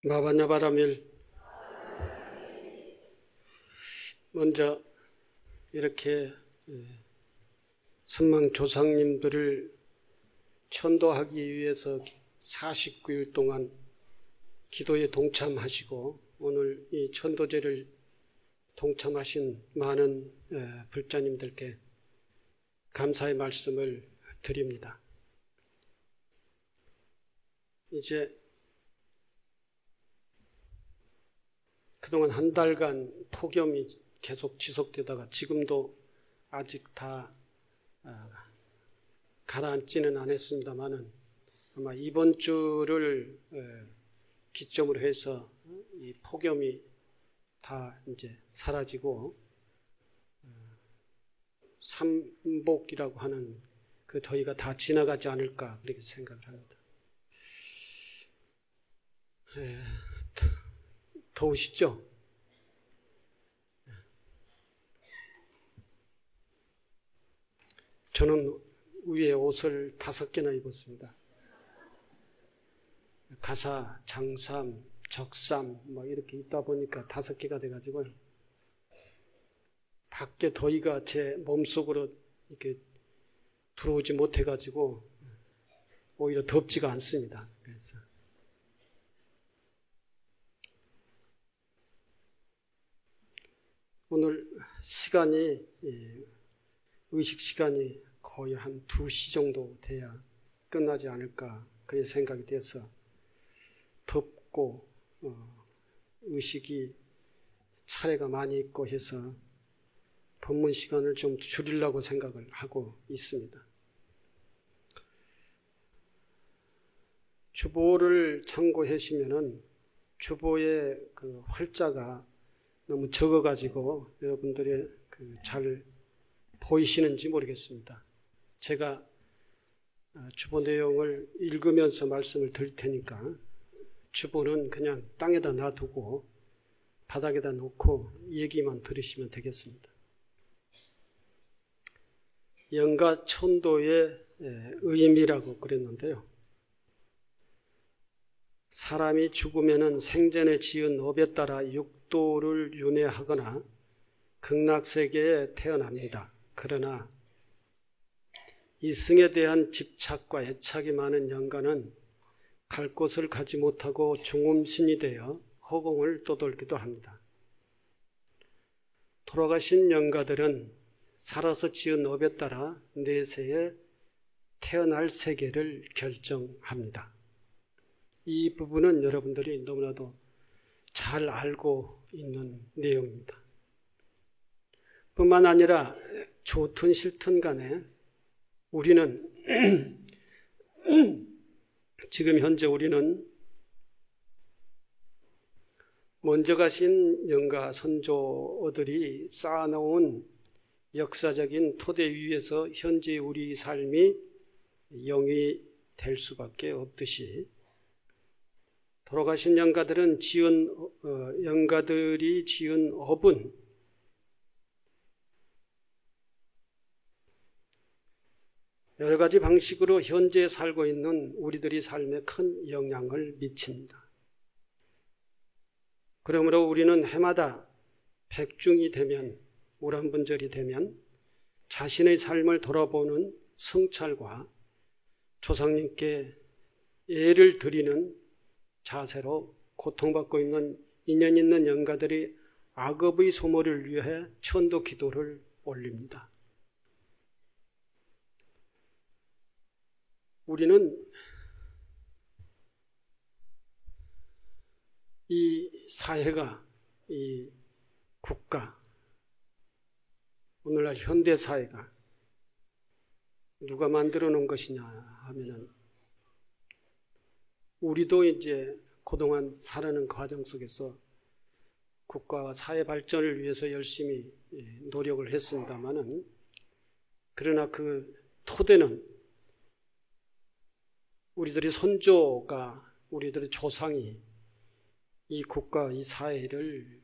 마바냐바라밀. 먼저 이렇게 선망 조상님들을 천도하기 위해서 49일 동안 기도에 동참하시고 오늘 이 천도제를 동참하신 많은 불자님들께 감사의 말씀을 드립니다. 이제 그동안 한 달간 폭염이 계속 지속되다가 지금도 아직 다 가라앉지는 않았습니다만은 아마 이번 주를 기점으로 해서 이 폭염이 다 이제 사라지고 삼복이라고 하는 그 더위가 다 지나가지 않을까 그렇게 생각을 합니다. 더우시죠? 저는 위에 옷을 5개나 입었습니다. 가사, 장삼, 적삼 뭐 이렇게 입다 보니까 5개가 돼가지고 밖에 더위가 제 몸속으로 이렇게 들어오지 못해가지고 오히려 덥지가 않습니다. 그래서 오늘 시간이 의식 시간이 거의 한 2시 정도 돼야 끝나지 않을까 그런 생각이 돼서 덥고 의식이 차례가 많이 있고 해서 법문 시간을 좀 줄이려고 생각을 하고 있습니다. 주보를 참고하시면은 주보의 그 활자가 너무 적어가지고 여러분들이 잘 보이시는지 모르겠습니다. 제가 주보 내용을 읽으면서 말씀을 드릴 테니까 주보는 그냥 땅에다 놔두고 바닥에다 놓고 얘기만 들으시면 되겠습니다. 영가 천도의 의미라고 그랬는데요. 사람이 죽으면은 생전에 지은 업에 따라 육도를 윤회하거나 극락세계에 태어납니다. 그러나 이승에 대한 집착과 애착이 많은 영가는 갈 곳을 가지 못하고 중음신이 되어 허공을 떠돌기도 합니다. 돌아가신 영가들은 살아서 지은 업에 따라 내세에 태어날 세계를 결정합니다. 이 부분은 여러분들이 너무나도 잘 알고 있는 내용입니다. 뿐만 아니라 좋든 싫든 간에 우리는 지금 현재 우리는 먼저 가신 영가 선조들이 쌓아놓은 역사적인 토대 위에서 현재 우리 삶이 영이 될 수밖에 없듯이 돌아가신 영가들이 지은 업은 여러 가지 방식으로 현재 살고 있는 우리들의 삶에 큰 영향을 미칩니다. 그러므로 우리는 해마다 백중이 되면 우람분절이 되면 자신의 삶을 돌아보는 성찰과 조상님께 예를 드리는 자세로 고통받고 있는 인연 있는 영가들이 악업의 소모를 위해 천도 기도를 올립니다. 우리는 이 사회가, 이 국가, 오늘날 현대사회가 누가 만들어 놓은 것이냐 하면은 우리도 이제 그동안 살아가는 과정 속에서 국가와 사회 발전을 위해서 열심히 노력을 했습니다만은 그러나 그 토대는 우리들의 선조가 우리들의 조상이 이 국가, 이 사회를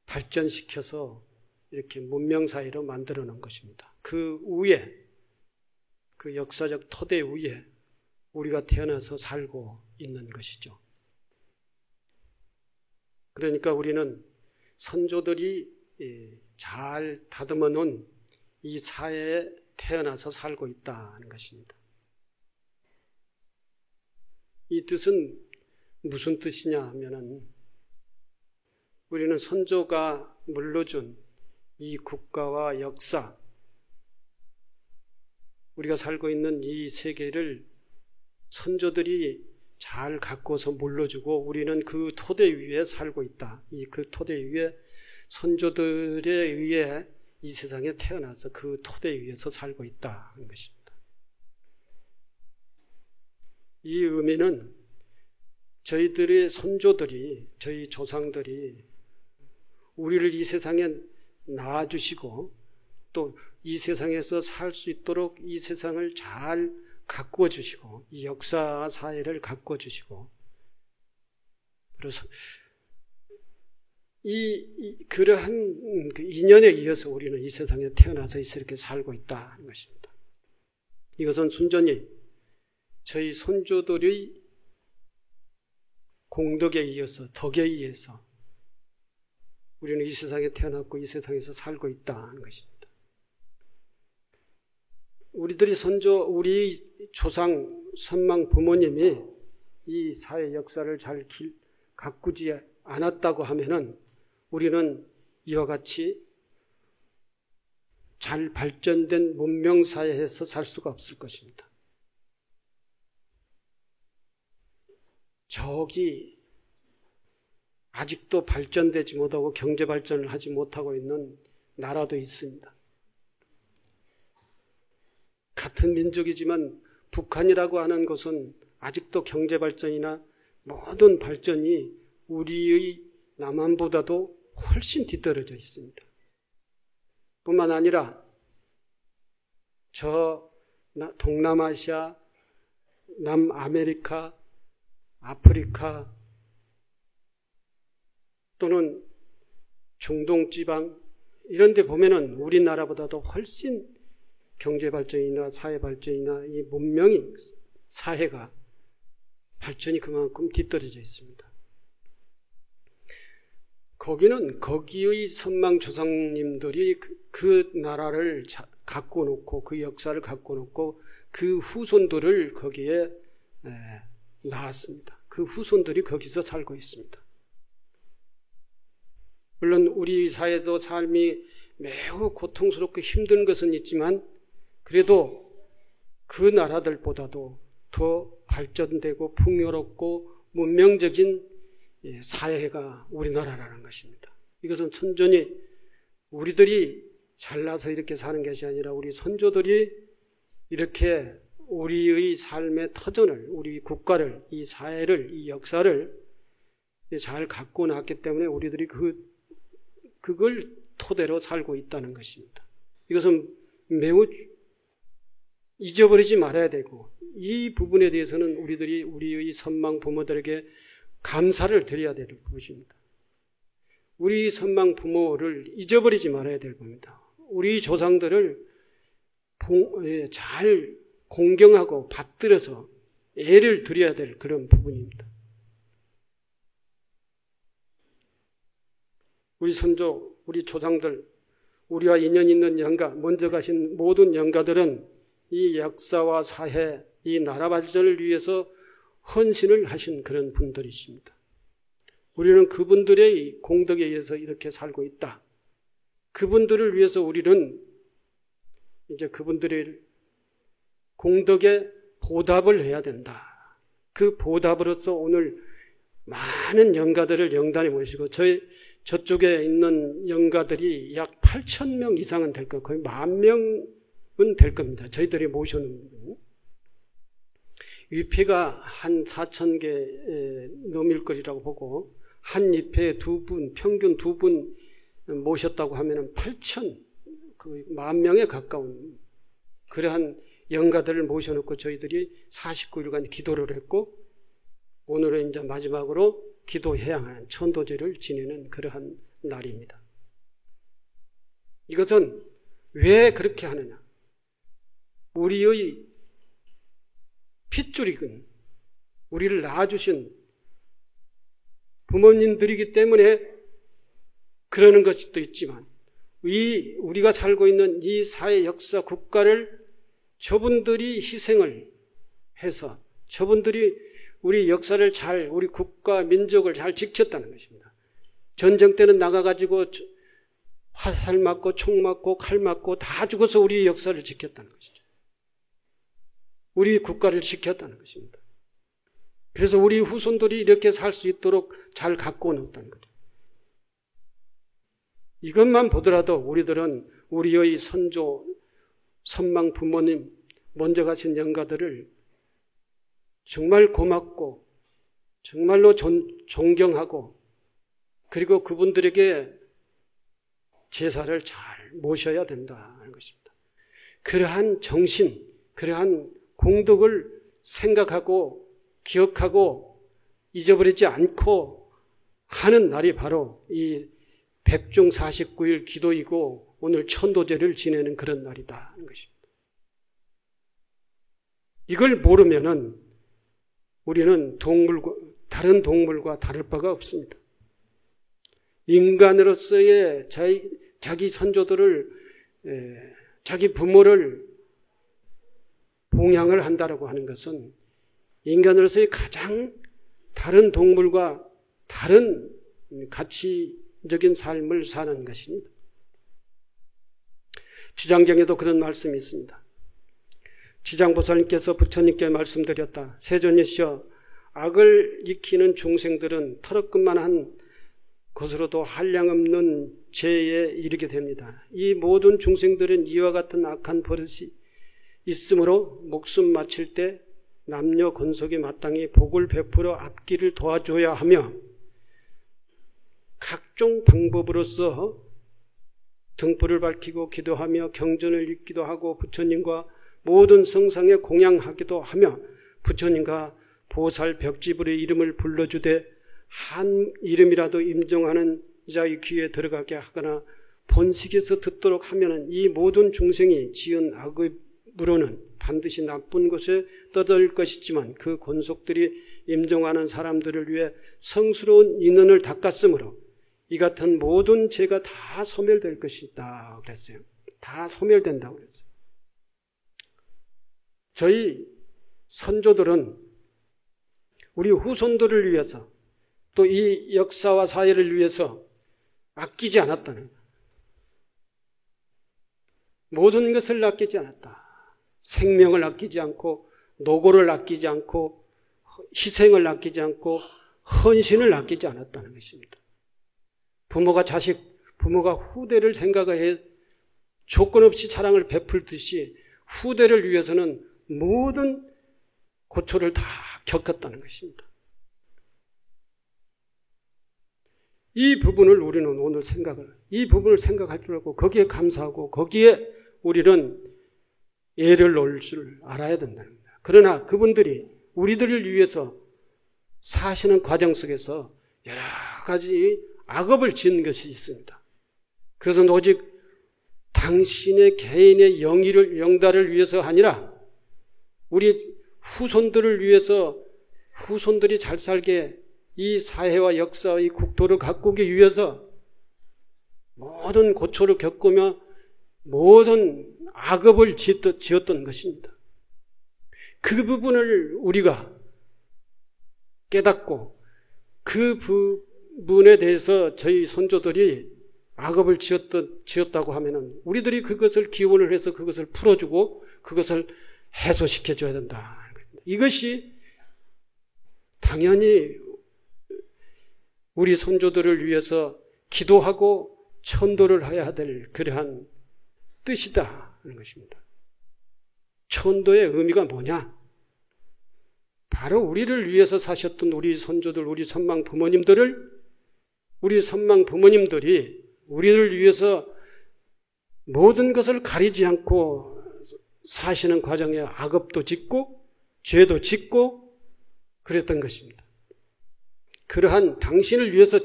발전시켜서 이렇게 문명사회로 만들어 놓은 것입니다. 그 위에, 그 역사적 토대 위에 우리가 태어나서 살고 있는 것이죠. 그러니까 우리는 선조들이 잘 다듬어 놓은 이 사회에 태어나서 살고 있다는 것입니다. 이 뜻은 무슨 뜻이냐 하면은 우리는 선조가 물려준 이 국가와 역사, 우리가 살고 있는 이 세계를 선조들이 잘 가꿔서 물려주고 우리는 그 토대 위에 살고 있다. 그 토대 위에 선조들에 의해 이 세상에 태어나서 그 토대 위에서 살고 있다는 것입니다. 이 의미는 저희들의 선조들이, 저희 조상들이 우리를 이 세상에 낳아주시고 또 이 세상에서 살 수 있도록 이 세상을 잘 가꾸어 주시고 이 역사 사회를 가꾸어 주시고, 그래서 그러한 그 인연에 이어서 우리는 이 세상에 태어나서 이렇게 살고 있다는 것입니다. 이것은 순전히 저희 선조들의 공덕에 이어서, 덕에 의해서 우리는 이 세상에 태어났고 이 세상에서 살고 있다는 것입니다. 우리들이 우리 조상, 선망 부모님이 이 사회 역사를 잘 가꾸지 않았다고 하면은 우리는 이와 같이 잘 발전된 문명사회에서 살 수가 없을 것입니다. 저기 아직도 발전되지 못하고 경제 발전을 하지 못하고 있는 나라도 있습니다. 같은 민족이지만 북한이라고 하는 것은 아직도 경제 발전이나 모든 발전이 우리의 남한보다도 훨씬 뒤떨어져 있습니다. 뿐만 아니라 저 동남아시아, 남아메리카, 아프리카 또는 중동지방 이런 데 보면은 우리나라보다도 훨씬 경제발전이나 사회발전이나 이 문명인 사회가 발전이 그만큼 뒤떨어져 있습니다. 거기는 거기의 선망조상님들이 그 나라를 갖고 놓고 그 역사를 갖고 놓고 그 후손들을 거기에 낳았습니다. 그 후손들이 거기서 살고 있습니다. 물론 우리 사회도 삶이 매우 고통스럽고 힘든 것은 있지만 그래도 그 나라들보다도 더 발전되고 풍요롭고 문명적인 사회가 우리나라라는 것입니다. 이것은 천전히 우리들이 잘나서 이렇게 사는 것이 아니라 우리 선조들이 이렇게 우리의 삶의 터전을, 우리 국가를, 이 사회를, 이 역사를 잘 갖고 놨기 때문에 우리들이 그걸 토대로 살고 있다는 것입니다. 이것은 매우 잊어버리지 말아야 되고 이 부분에 대해서는 우리들이 우리의 선망 부모들에게 감사를 드려야 될 것입니다. 우리 선망 부모를 잊어버리지 말아야 될 겁니다. 우리 조상들을 잘 공경하고 받들어서 애를 드려야 될 그런 부분입니다. 우리 선조, 우리 조상들, 우리와 인연 있는 영가, 먼저 가신 모든 영가들은 이 역사와 사회, 이 나라 발전을 위해서 헌신을 하신 그런 분들이십니다. 우리는 그분들의 공덕에 의해서 이렇게 살고 있다. 그분들을 위해서 우리는 이제 그분들의 공덕에 보답을 해야 된다. 그 보답으로서 오늘 많은 영가들을 영단에 모시고 저쪽에 있는 영가들이 약 8,000명 이상은 될 거예요. 거의 10,000명은 될 겁니다. 저희들이 모셔놓은 위패가 한 4,000개 넘을 거리라고 보고 한 위패에 평균 2분 모셨다고 하면은 10,000명에 가까운 그러한 영가들을 모셔놓고 저희들이 49일간 기도를 했고 오늘은 이제 마지막으로 기도 해양하는 천도제를 지내는 그러한 날입니다. 이것은 왜 그렇게 하느냐? 우리의 핏줄이군 우리를 낳아주신 부모님들이기 때문에 그러는 것도 있지만 우리가 살고 있는 이 사회 역사 국가를 저분들이 희생을 해서 저분들이 우리 역사를 우리 국가 민족을 잘 지켰다는 것입니다. 전쟁 때는 나가가지고 화살 맞고 총 맞고 칼 맞고 다 죽어서 우리 역사를 지켰다는 것이죠. 우리 국가를 지켰다는 것입니다. 그래서 우리 후손들이 이렇게 살 수 있도록 잘 갖고 놓았다는 거죠. 이것만 보더라도 우리들은 우리의 선조, 선망 부모님, 먼저 가신 영가들을 정말 고맙고 정말로 존경하고 그리고 그분들에게 제사를 잘 모셔야 된다는 것입니다. 그러한 정신, 그러한 공덕을 생각하고 기억하고 잊어버리지 않고 하는 날이 바로 이 백중 49일 기도이고 오늘 천도제를 지내는 그런 날이다 하는 것입니다. 이걸 모르면은 우리는 다른 동물과 다를 바가 없습니다. 인간으로서의 자기 선조들을 자기 부모를 봉양을 한다라고 하는 것은 인간으로서의 가장 다른 동물과 다른 가치적인 삶을 사는 것입니다. 지장경에도 그런 말씀이 있습니다. 지장보살님께서 부처님께 말씀드렸다. 세존이시여, 악을 익히는 중생들은 털어끝만한 것으로도 한량없는 죄에 이르게 됩니다. 이 모든 중생들은 이와 같은 악한 버릇이 있으므로 목숨 마칠 때 남녀 권속이 마땅히 복을 베풀어 앞길을 도와줘야 하며 각종 방법으로서 등불을 밝히고 기도하며 경전을 읽기도 하고 부처님과 모든 성상에 공양하기도 하며 부처님과 보살 벽지불의 이름을 불러주되 한 이름이라도 임종하는 자의 귀에 들어가게 하거나 본식에서 듣도록 하면은 이 모든 중생이 지은 악의 물어는 반드시 나쁜 곳에 떠들 것이지만 그 권속들이 임종하는 사람들을 위해 성스러운 인연을 닦았으므로 이 같은 모든 죄가 다 소멸될 것이다 그랬어요. 다 소멸된다고 그랬어요. 저희 선조들은 우리 후손들을 위해서 또 이 역사와 사회를 위해서 아끼지 않았다는 거예요. 모든 것을 아끼지 않았다. 생명을 아끼지 않고 노고를 아끼지 않고 희생을 아끼지 않고 헌신을 아끼지 않았다는 것입니다. 부모가 후대를 생각해 조건 없이 사랑을 베풀듯이 후대를 위해서는 모든 고초를 다 겪었다는 것입니다. 이 부분을 우리는 오늘 이 부분을 생각할 줄 알고 거기에 감사하고 거기에 우리는 예를 놓을 줄 알아야 된다는 겁니다. 그러나 그분들이 우리들을 위해서 사시는 과정 속에서 여러 가지 악업을 지은 것이 있습니다. 그것은 오직 당신의 개인의 영달을 위해서 아니라 우리 후손들을 위해서 후손들이 잘 살게 이 사회와 역사의 국토를 가꾸기 위해서 모든 고초를 겪으며 모든 악업을 지었던 것입니다. 그 부분을 우리가 깨닫고 그 부분에 대해서 저희 선조들이 악업을 지었다고 하면은 우리들이 그것을 기원을 해서 그것을 풀어주고 그것을 해소시켜줘야 된다. 이것이 당연히 우리 선조들을 위해서 기도하고 천도를 해야 될 그러한 뜻이다 하는 것입니다. 천도의 의미가 뭐냐? 바로 우리를 위해서 사셨던 우리 선조들, 우리 선망 부모님들이 우리를 위해서 모든 것을 가리지 않고 사시는 과정에 악업도 짓고 죄도 짓고 그랬던 것입니다. 그러한 당신을 위해서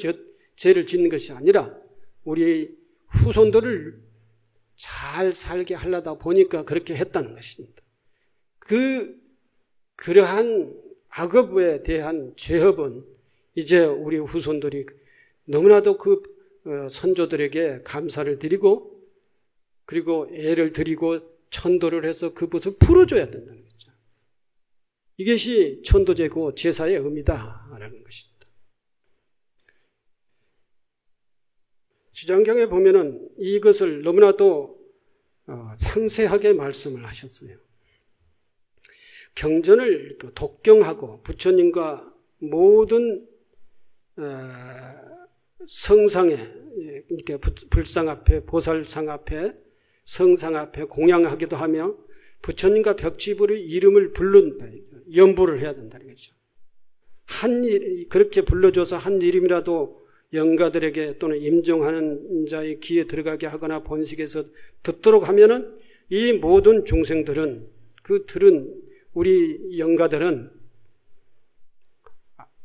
죄를 짓는 것이 아니라 우리 후손들을 잘 살게 하려다 보니까 그렇게 했다는 것입니다. 그 그러한 악업에 대한 죄업은 이제 우리 후손들이 너무나도 그 선조들에게 감사를 드리고 그리고 애를 드리고 천도를 해서 그것을 풀어줘야 된다는 거죠. 이것이 천도제고 제사의 의미다라는 것입니다. 주장경에 보면은 이것을 너무나도 상세하게 말씀을 하셨어요. 경전을 독경하고 부처님과 모든 성상에 이렇게 불상 앞에 보살상 앞에 성상 앞에 공양하기도 하며 부처님과 벽지불의 이름을 연부를 해야 된다는 거죠. 그렇게 불러줘서 한 이름이라도 영가들에게 또는 임종하는 자의 귀에 들어가게 하거나 번식해서 듣도록 하면은 이 모든 중생들은 우리 영가들은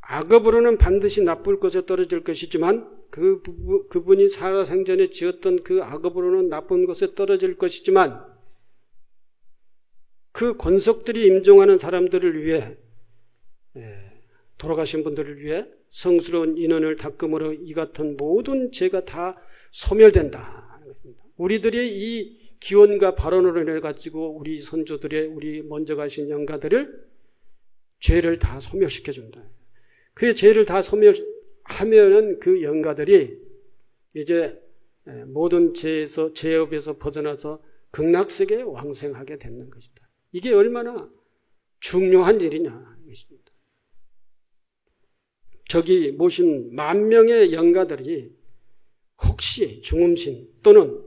악업으로는 반드시 나쁠 것에 떨어질 것이지만 그분이 살아생전에 지었던 그 악업으로는 나쁜 것에 떨어질 것이지만 그 권속들이 임종하는 사람들을 위해 돌아가신 분들을 위해 성스러운 인원을 닦음으로 이 같은 모든 죄가 다 소멸된다. 우리들의 이 기원과 발언으로 인해 가지고 우리 선조들의 우리 먼저 가신 영가들을 죄를 다 소멸시켜준다. 그 죄를 다 소멸하면은 그 영가들이 이제 모든 죄업에서 벗어나서 극락세계에 왕생하게 되는 것이다. 이게 얼마나 중요한 일이냐 이것입니다. 저기 모신 10,000명의 영가들이 혹시 중음신 또는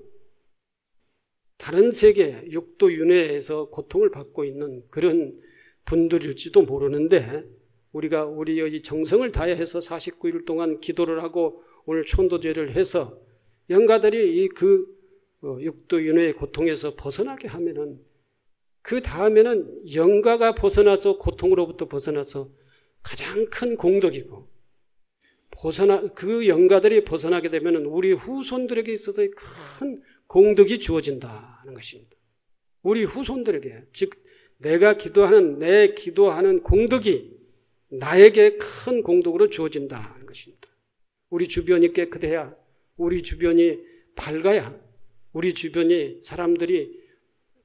다른 세계 육도 윤회에서 고통을 받고 있는 그런 분들일지도 모르는데 우리가 우리의 정성을 다해서 49일 동안 기도를 하고 오늘 천도제를 해서 영가들이 육도 윤회의 고통에서 벗어나게 하면은 그 다음에는 영가가 벗어나서 고통으로부터 벗어나서 가장 큰 공덕이고 그 영가들이 벗어나게 되면은 우리 후손들에게 있어서 큰 공덕이 주어진다는 것입니다. 우리 후손들에게 즉 내가 기도하는 내 기도하는 공덕이 나에게 큰 공덕으로 주어진다는 것입니다. 우리 주변이 깨끗해야 우리 주변이 밝아야 우리 주변이 사람들이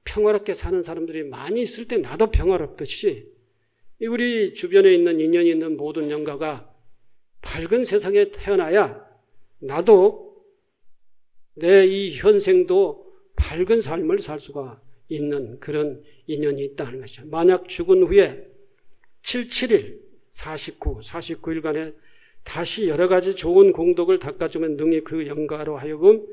평화롭게 사는 사람들이 많이 있을 때 나도 평화롭듯이 우리 주변에 있는 인연이 있는 모든 영가가 밝은 세상에 태어나야 나도 내 이 현생도 밝은 삶을 살 수가 있는 그런 인연이 있다는 것이죠. 만약 죽은 후에 77일, 49일간에 다시 여러 가지 좋은 공덕을 닦아주면 능히 그 영가로 하여금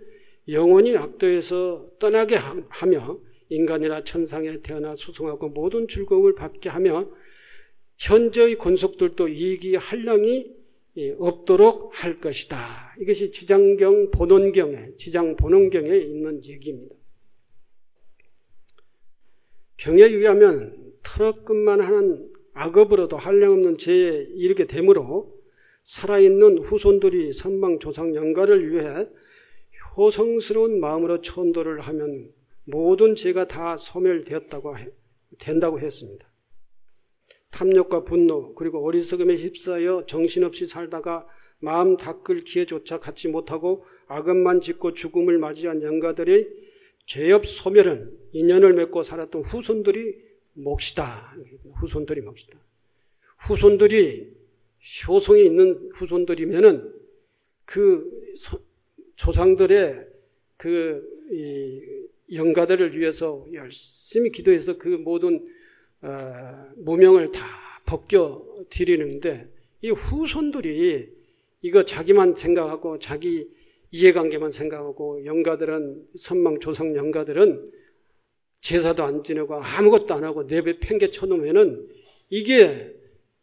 영원히 악도에서 떠나게 하며 인간이나 천상에 태어나 수승하고 모든 즐거움을 받게 하며 현재의 권속들도 이익이 한량이 없도록 할 것이다. 이것이 지장경 본원경에 지장본원경에 있는 얘기입니다. 경에 의하면 털어끝만 하는 악업으로도 한량없는 죄에 이르게 되므로 살아있는 후손들이 선망조상 영가를 위해 효성스러운 마음으로 천도를 하면 모든 죄가 다 된다고 했습니다. 탐욕과 분노 그리고 어리석음에 휩싸여 정신없이 살다가 마음 닦을 기회조차 갖지 못하고 악업만 짓고 죽음을 맞이한 영가들의 죄업 소멸은 인연을 맺고 살았던 후손들이 몫이다. 후손들이 효성이 있는 후손들이면은 그 조상들의 영가들을 위해서 열심히 기도해서 그 모든 무명을 다 벗겨 드리는데 이 후손들이 이거 자기만 생각하고 자기 이해관계만 생각하고 영가들은 선망조상 영가들은 제사도 안 지내고 아무것도 안 하고 내배 팽개 쳐놓으면은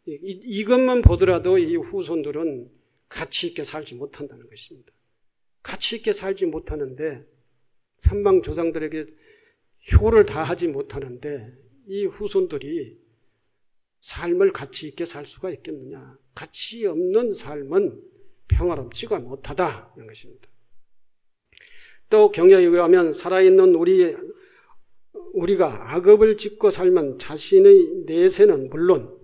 이것만 보더라도 이 후손들은 가치 있게 살지 못한다는 것입니다. 가치 있게 살지 못하는데 선망조상들에게 효를 다하지 못하는데 이 후손들이 삶을 가치 있게 살 수가 있겠느냐. 가치 없는 삶은 평화롭지가 못하다는 것입니다. 또 경야에 의하면 살아있는 우리가 악업을 짓고 살면 자신의 내세는 물론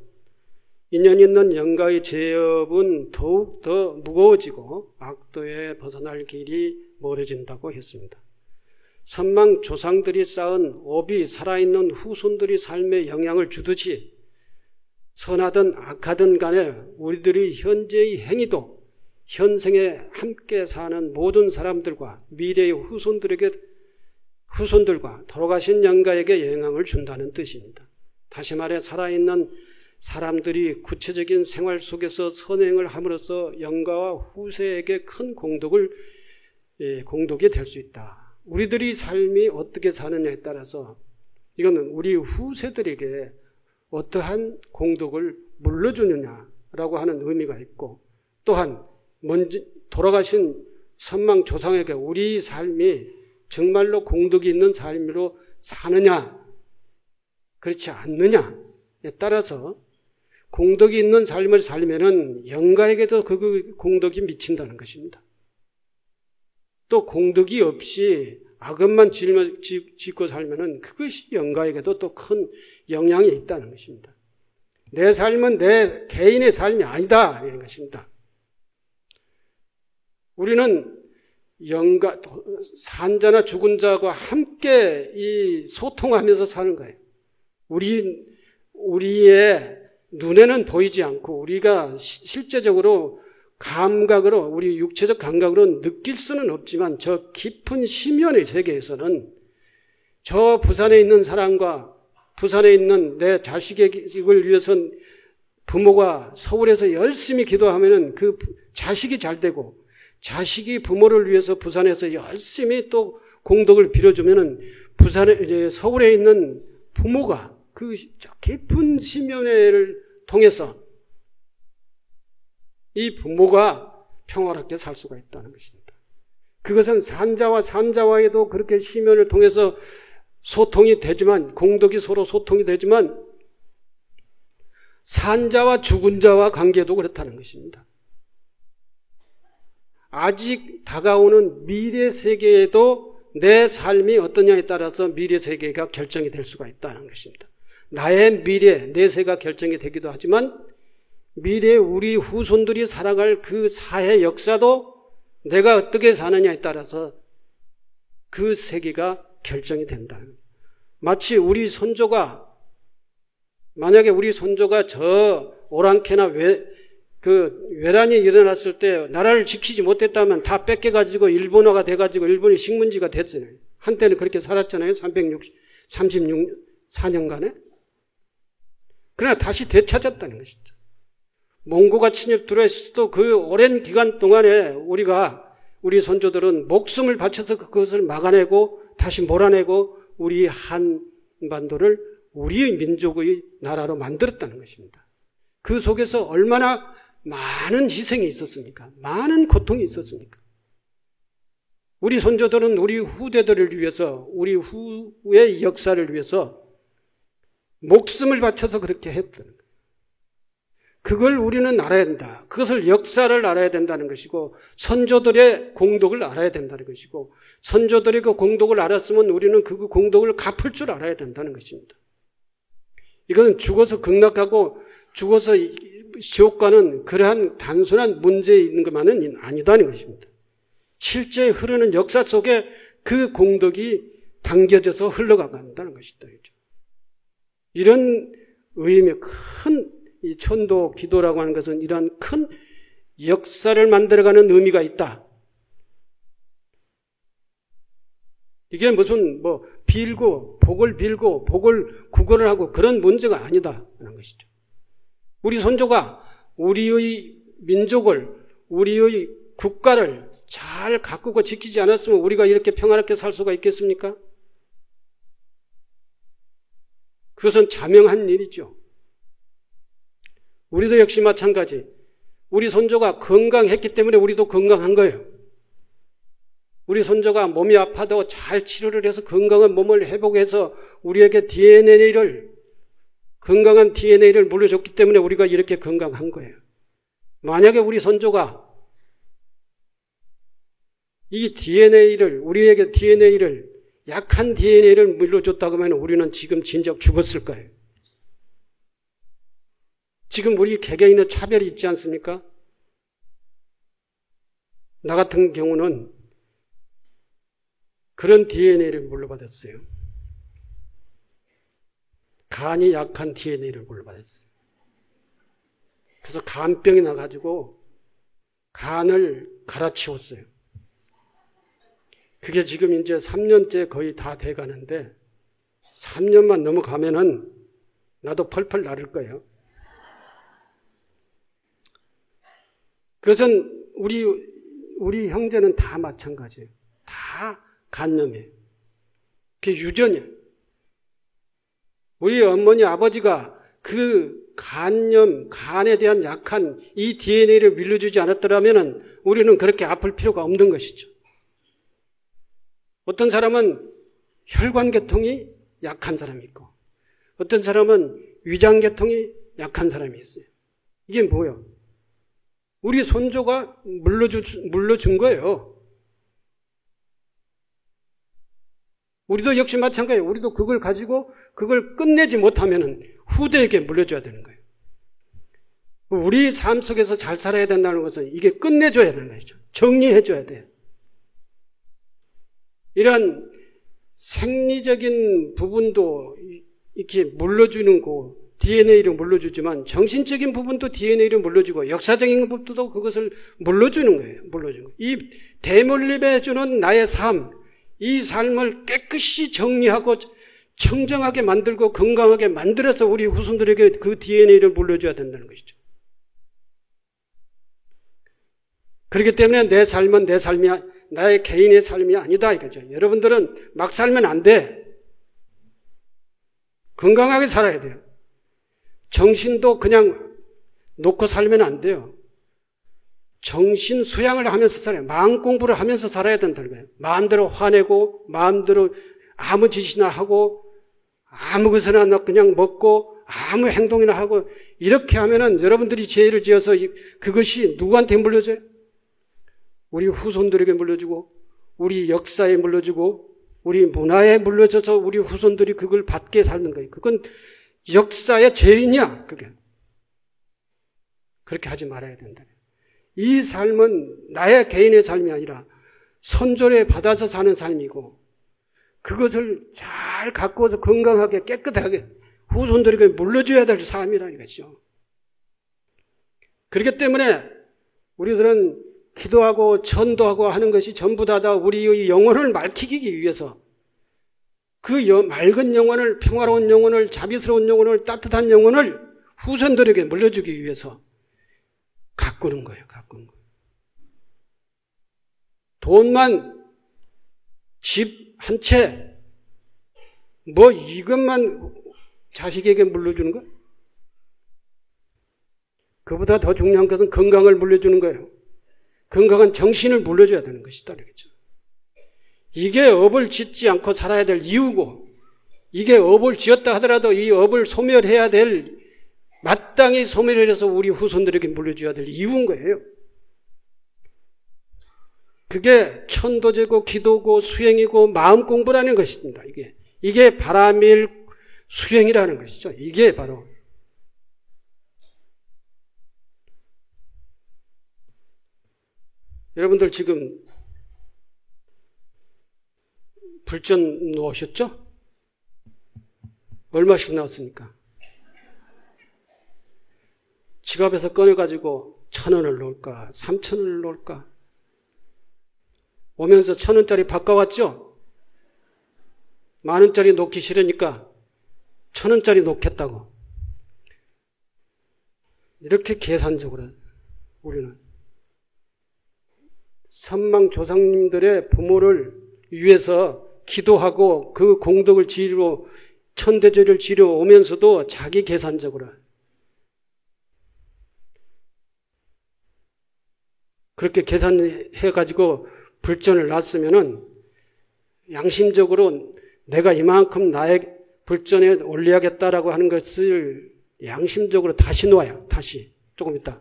인연 있는 영가의 죄업은 더욱 더 무거워지고 악도에 벗어날 길이 멀어진다고 했습니다. 선망 조상들이 쌓은 업이 살아있는 후손들이 삶에 영향을 주듯이 선하든 악하든 간에 우리들의 현재의 행위도 현생에 함께 사는 모든 사람들과 미래의 후손들과 돌아가신 영가에게 영향을 준다는 뜻입니다. 다시 말해 살아있는 사람들이 구체적인 생활 속에서 선행을 함으로써 영가와 후세에게 큰 공덕이 될 수 있다. 우리들이 삶이 어떻게 사느냐에 따라서 이거는 우리 후세들에게 어떠한 공덕을 물려주느냐라고 하는 의미가 있고, 또한 먼저 돌아가신 선망 조상에게 우리 삶이 정말로 공덕이 있는 삶으로 사느냐 그렇지 않느냐에 따라서 공덕이 있는 삶을 살면은 영가에게도 그 공덕이 미친다는 것입니다. 또 공덕이 없이 악업만 짓고 살면은 그것이 영가에게도 또 큰 영향이 있다는 것입니다. 내 삶은 내 개인의 삶이 아니다 이런 것입니다. 우리는 영가, 산자나 죽은 자와 함께 이 소통하면서 사는 거예요. 우리의 눈에는 보이지 않고 우리가 실제적으로 감각으로, 우리 육체적 감각으로 느낄 수는 없지만 저 깊은 심연의 세계에서는 저 부산에 있는 사람과 부산에 있는 내 자식을 위해서 부모가 서울에서 열심히 기도하면은 그 자식이 잘 되고, 자식이 부모를 위해서 부산에서 열심히 또 공덕을 빌어주면은 이제 서울에 있는 부모가 그 깊은 심연회를 통해서 이 부모가 평화롭게 살 수가 있다는 것입니다. 그것은 산자와에도 그렇게 심연을 통해서 소통이 되지만, 공덕이 서로 소통이 되지만 산자와 죽은 자와 관계도 그렇다는 것입니다. 아직 다가오는 미래 세계에도 내 삶이 어떠냐에 따라서 미래 세계가 결정이 될 수가 있다는 것입니다. 나의 미래, 내세가 결정이 되기도 하지만 미래 우리 후손들이 살아갈 그 사회 역사도 내가 어떻게 사느냐에 따라서 그 세계가 결정이 된다는 거예요. 마치 만약에 우리 선조가 저 오랑캐나 외란이 일어났을 때 나라를 지키지 못했다면 다 뺏겨가지고 일본어가 돼가지고 일본이 식문지가 됐잖아요. 한때는 그렇게 살았잖아요. 334년간에. 그러나 다시 되찾았다는 것이죠. 몽고가 침입 들어왔을 그 오랜 기간 동안에 우리 선조들은 목숨을 바쳐서 그것을 막아내고 다시 몰아내고 우리 한반도를 우리의 민족의 나라로 만들었다는 것입니다. 그 속에서 얼마나 많은 희생이 있었습니까? 많은 고통이 있었습니까? 우리 선조들은 우리 후대들을 위해서, 우리 후의 역사를 위해서 목숨을 바쳐서 그렇게 했던 거예요. 그걸 우리는 알아야 된다. 그것을 역사를 알아야 된다는 것이고, 선조들의 공덕을 알아야 된다는 것이고, 선조들의 그 공덕을 알았으면 우리는 그 공덕을 갚을 줄 알아야 된다는 것입니다. 이것은 죽어서 극락하고 죽어서 지옥 가는 그러한 단순한 문제 있는 것만은 아니다는 것입니다. 실제 흐르는 역사 속에 그 공덕이 당겨져서 흘러간다는 것이다. 이런 의미의 큰 이 천도 기도라고 하는 것은 이러한 큰 역사를 만들어가는 의미가 있다. 이게 무슨 복을 빌고 복을 구걸을 하고 그런 문제가 아니다라는 것이죠. 우리 선조가 우리의 민족을, 우리의 국가를 잘 가꾸고 지키지 않았으면 우리가 이렇게 평화롭게 살 수가 있겠습니까? 그것은 자명한 일이죠. 우리도 역시 마찬가지. 우리 선조가 건강했기 때문에 우리도 건강한 거예요. 우리 선조가 몸이 아파도 잘 치료를 해서 건강한 몸을 회복해서 우리에게 건강한 DNA를 물려줬기 때문에 우리가 이렇게 건강한 거예요. 만약에 우리 선조가 우리에게 DNA를 약한 DNA를 물려줬다고 하면 우리는 지금 진작 죽었을 거예요. 지금 우리 개개인의 차별이 있지 않습니까? 나 같은 경우는 그런 DNA를 물려받았어요. 간이 약한 DNA를 물려받았어요. 그래서 간병이 나가지고 간을 갈아치웠어요. 그게 지금 이제 3년째 거의 다 돼가는데 3년만 넘어가면은 나도 펄펄 나를 거예요. 그것은 우리 형제는 다 마찬가지예요. 다 간염이에요. 그게 유전이에요. 우리 어머니 아버지가 그 간에 대한 약한 이 DNA를 밀려주지 않았더라면 우리는 그렇게 아플 필요가 없는 것이죠. 어떤 사람은 혈관계통이 약한 사람이 있고 어떤 사람은 위장계통이 약한 사람이 있어요. 이게 뭐예요? 우리 손조가 물려준 거예요. 우리도 역시 마찬가지예요. 우리도 그걸 가지고 그걸 끝내지 못하면 후대에게 물려줘야 되는 거예요. 우리 삶 속에서 잘 살아야 된다는 것은 이게 끝내줘야 되는 것이죠. 정리해줘야 돼요. 이러한 생리적인 부분도 이렇게 물려주는 거, DNA를 물려주지만 정신적인 부분도 DNA를 물려주고 역사적인 부분도 그것을 물려주는 거예요. 물려주는 거예요. 이 대물림해주는 나의 삶, 이 삶을 깨끗이 정리하고 청정하게 만들고 건강하게 만들어서 우리 후손들에게 그 DNA를 물려줘야 된다는 것이죠. 그렇기 때문에 내 삶은 내 삶이 나의 개인의 삶이 아니다 이거죠. 여러분들은 막 살면 안 돼. 건강하게 살아야 돼요. 정신도 그냥 놓고 살면 안 돼요. 정신 수양을 하면서 살아요. 마음 공부를 하면서 살아야 된다는 거예요. 마음대로 화내고 마음대로 아무 짓이나 하고 아무 것이나 그냥 먹고 아무 행동이나 하고 이렇게 하면은 여러분들이 죄를 지어서 그것이 누구한테 물려져요? 우리 후손들에게 물려주고 우리 역사에 물려주고 우리 문화에 물려져서 우리 후손들이 그걸 받게 사는 거예요. 그건 역사의 죄인이야. 그게. 그렇게 하지 말아야 된다. 이 삶은 나의 개인의 삶이 아니라 선조에 받아서 사는 삶이고 그것을 잘 가꾸어서 건강하게 깨끗하게 후손들에게 물려줘야 될 삶이라는 것이죠. 그렇기 때문에 우리들은 기도하고 전도하고 하는 것이 전부 다 우리의 영혼을 맑히기 위해서 그 맑은 영혼을, 평화로운 영혼을, 자비스러운 영혼을, 따뜻한 영혼을 후손들에게 물려주기 위해서 가꾸는 거예요. 가꾸는 거예요. 돈만 집 한 채 뭐 이것만 자식에게 물려주는 거예요? 그보다 더 중요한 것은 건강을 물려주는 거예요. 건강한 정신을 물려줘야 되는 것이다. 그렇죠? 이게 업을 짓지 않고 살아야 될 이유고 이게 업을 지었다 하더라도 이 업을 소멸해야 될 마땅히 소멸해서 우리 후손들에게 물려줘야 될 이유인 거예요. 그게 천도제고 기도고 수행이고 마음 공부라는 것입니다. 이게 바라밀 수행이라는 것이죠. 이게 바로 여러분들 지금 불전 놓으셨죠? 얼마씩 나왔습니까? 지갑에서 꺼내가지고 1,000원을 놓을까 3,000원을 놓을까 오면서 1,000원짜리 바꿔왔죠? 10,000원짜리 놓기 싫으니까 1,000원짜리 놓겠다고 이렇게 계산적으로 우리는 선망 조상님들의 부모를 위해서 기도하고 그 공덕을 지으러 천대죄를 지으러 오면서도 자기 계산적으로 그렇게 계산해가지고 불전을 놨으면은 양심적으로 내가 이만큼 나의 불전에 올려야겠다라고 하는 것을 양심적으로 다시 놓아요. 다시 조금 있다.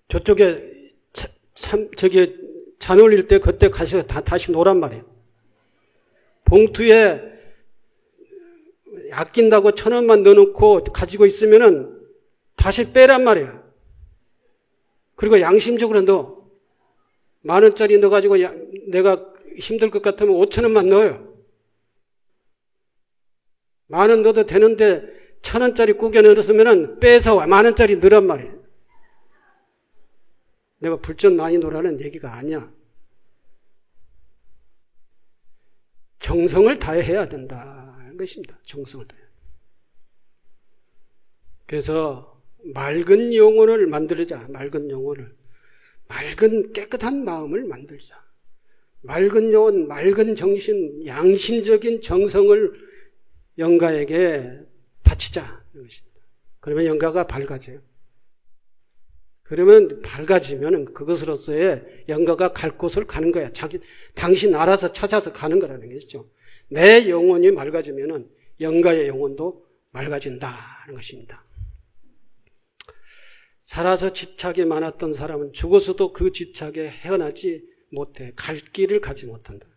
저쪽에 잔 올릴 때 그때 가셔서 다시 놓으란 말이에요. 봉투에 아낀다고 1,000원만 넣어놓고 가지고 있으면은 다시 빼란 말이에요. 그리고 양심적으로 너 10,000원짜리 넣어가지고 내가 힘들 것 같으면 5,000원만 넣어요. 10,000원 넣어도 되는데 1,000원짜리 꾸겨 넣었으면은 빼서 10,000원짜리 넣으란 말이에요. 내가 불전 많이 놓으라는 얘기가 아니야. 정성을 다해야 된다는 것입니다. 정성을 다해. 그래서 맑은 영혼을 만들자. 맑은 영혼을. 맑은 깨끗한 마음을 만들자. 맑은 영혼, 맑은 정신, 양심적인 정성을 영가에게 바치자. 이것입니다. 그러면 영가가 밝아져요. 그러면 밝아지면 그것으로서의 영가가 갈 곳을 가는 거야. 당신 알아서 찾아서 가는 거라는 것이죠. 내 영혼이 맑아지면 영가의 영혼도 맑아진다는 것입니다. 살아서 집착이 많았던 사람은 죽어서도 그 집착에 헤어나지 못해. 갈 길을 가지 못한다.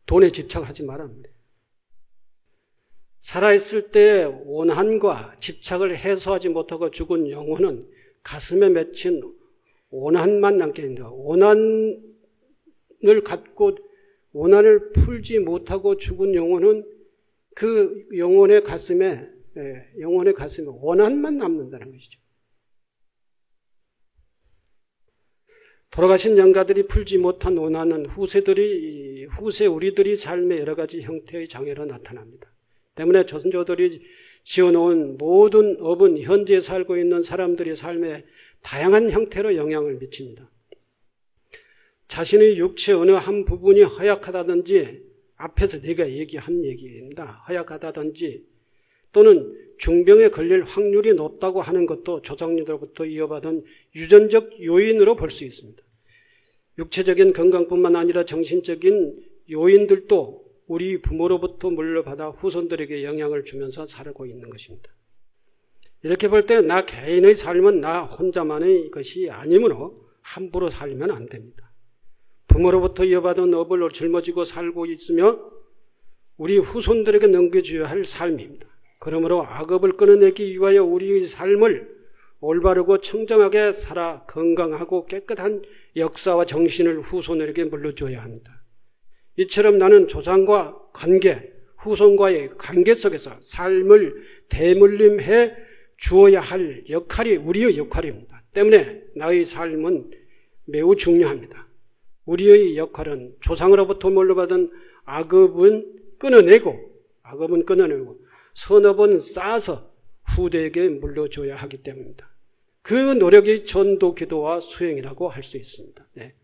돈에 집착하지 말라는 거예요. 살아있을 때 원한과 집착을 해소하지 못하고 죽은 영혼은 가슴에 맺힌 원한만 남게 된다. 원한을 갖고 원한을 풀지 못하고 죽은 영혼은 그 영혼의 가슴에 원한만 남는다는 것이죠. 돌아가신 영가들이 풀지 못한 원한은 후세 우리들이 삶의 여러 가지 형태의 장애로 나타납니다. 때문에 조선조들이 지어놓은 모든 업은 현재 살고 있는 사람들의 삶에 다양한 형태로 영향을 미칩니다. 자신의 육체 어느 한 부분이 허약하다든지, 앞에서 내가 얘기한 얘기입니다. 허약하다든지 또는 중병에 걸릴 확률이 높다고 하는 것도 조상님들로부터 이어받은 유전적 요인으로 볼 수 있습니다. 육체적인 건강뿐만 아니라 정신적인 요인들도 우리 부모로부터 물려받아 후손들에게 영향을 주면서 살고 있는 것입니다. 이렇게 볼 때 나 개인의 삶은 나 혼자만의 것이 아니므로 함부로 살면 안 됩니다. 부모로부터 이어받은 업을 짊어지고 살고 있으며 우리 후손들에게 넘겨줘야 할 삶입니다. 그러므로 악업을 끊어내기 위하여 우리의 삶을 올바르고 청정하게 살아 건강하고 깨끗한 역사와 정신을 후손에게 물려줘야 합니다. 이처럼 나는 조상과 관계, 후손과의 관계 속에서 삶을 대물림해 주어야 할 역할이 우리의 역할입니다. 때문에 나의 삶은 매우 중요합니다. 우리의 역할은 조상으로부터 물려받은 악업은 끊어내고 선업은 쌓아서 후대에게 물려줘야 하기 때문입니다. 그 노력이 전도, 기도와 수행이라고 할 수 있습니다. 네.